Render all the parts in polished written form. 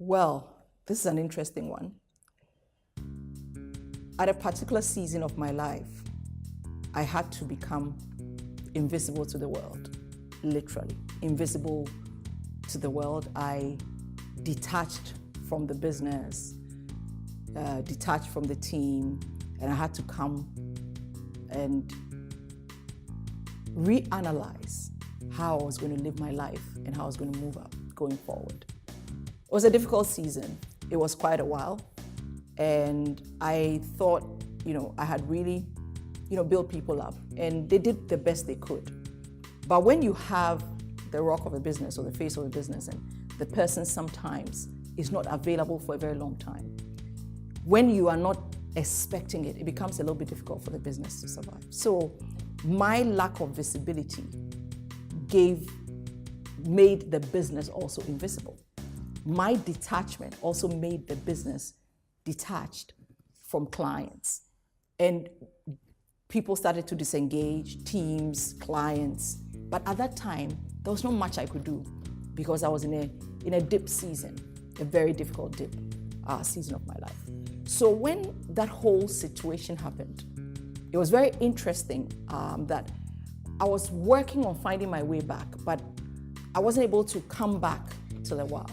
Well, this is an interesting one. At a particular season of my life, I had to become invisible to the world, literally. Invisible to the world. I detached from the business, detached from the team, and I had to come and reanalyze how I was going to live my life and how I was going to move up going forward. It was a difficult season. It was quite a while. And I thought, I had really, built people up, and they did the best they could. But when you have the rock of a business or the face of a business, and the person sometimes is not available for a very long time, when you are not expecting it, it becomes a little bit difficult for the business to survive. So my lack of visibility made the business also invisible. My detachment also made the business detached from clients. And people started to disengage, teams, clients. But at that time, there was not much I could do because I was in a dip season, a very difficult dip season of my life. So when that whole situation happened, it was very interesting that I was working on finding my way back, but I wasn't able to come back till a while.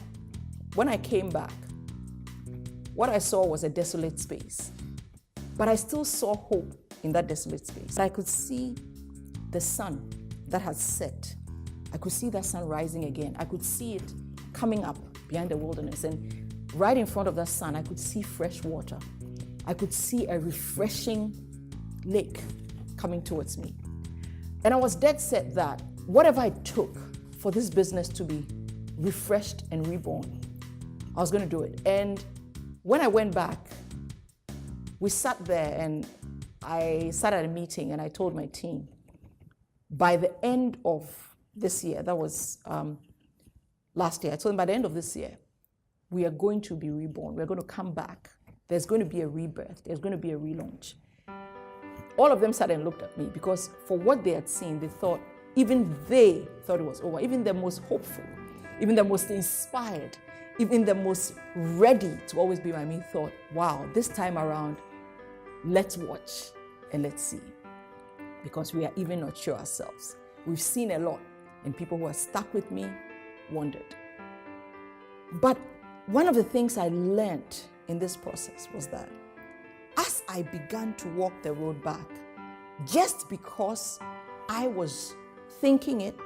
When I came back, what I saw was a desolate space, but I still saw hope in that desolate space. I could see the sun that had set. I could see that sun rising again. I could see it coming up behind the wilderness, and right in front of that sun, I could see fresh water. I could see a refreshing lake coming towards me. And I was dead set that whatever it took for this business to be refreshed and reborn, I was going to do it. And when I went back, we sat there, and I sat at a meeting, and I told my team, by the end of this year, that was last year, I told them by the end of this year, we are going to be reborn. We're going to come back. There's going to be a rebirth. There's going to be a relaunch. All of them sat and looked at me because for what they had seen, they thought it was over. Even the most hopeful, even the most inspired, even the most ready to always be by me thought, wow, this time around, let's watch and let's see. Because we are even not sure ourselves. We've seen a lot, and people who are stuck with me wondered. But one of the things I learned in this process was that as I began to walk the road back, just because I was thinking it,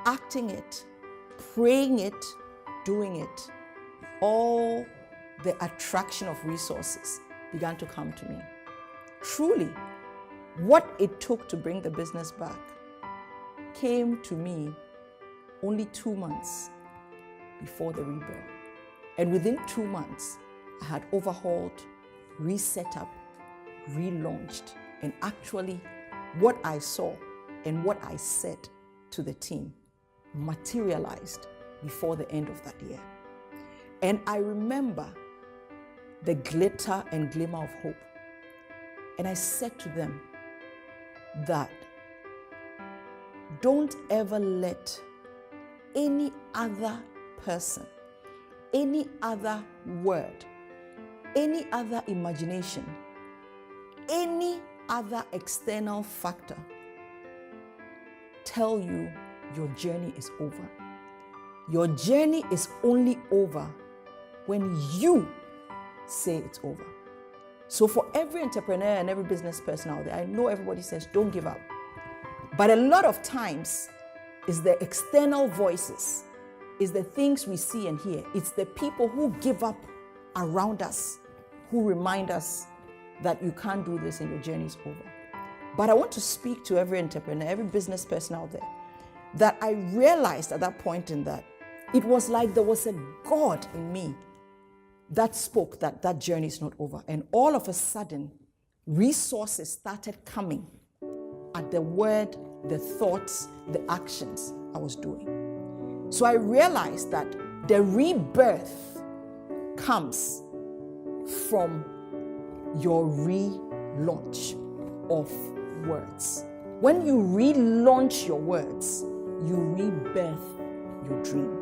acting it, praying it, doing it, all the attraction of resources began to come to me. Truly, what it took to bring the business back came to me only 2 months before the rebirth. And within 2 months, I had overhauled, reset up, relaunched, and actually what I saw and what I said to the team materialized before the end of that year. And I remember the glitter and glimmer of hope. And I said to them that don't ever let any other person, any other word, any other imagination, any other external factor tell you your journey is over. Your journey is only over when you say it's over. So for every entrepreneur and every business person out there, I know everybody says, don't give up. But a lot of times, it's the external voices, it's the things we see and hear. It's the people who give up around us, who remind us that you can't do this and your journey is over. But I want to speak to every entrepreneur, every business person out there, that I realized at that point in that, it was like there was a God in me that spoke that journey is not over. And all of a sudden, resources started coming at the word, the thoughts, the actions I was doing. So I realized that the rebirth comes from your relaunch of words. When you relaunch your words, you rebirth your dream.